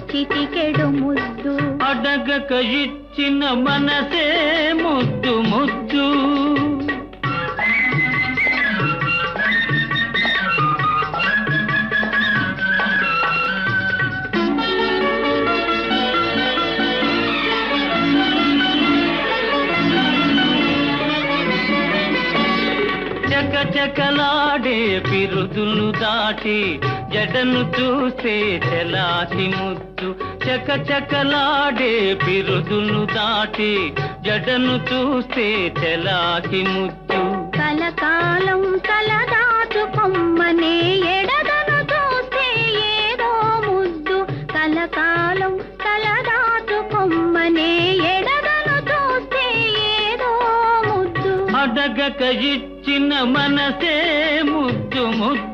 చిటికెడు ముద్దు అడగక ఇచ్చిన మనసే ముద్దు ముద్దు చకచకలాడే పిరుదులు దాటి జడను చూసే చెలాకి ముద్దు చకచకలాడే పిరుదులు దాటి జడను చూసే చెలాకి ముద్దు కలకాలం తలదాచుకొమ్మనే ఎడదను చూస్తే ఏదో ముద్దు కలకాలం తలదాచుకొమ్మనే ఎడదను చూస్తే ఏదో ముద్దు అడగక ఇచ్చిన మనసే ముద్దు ముద్దు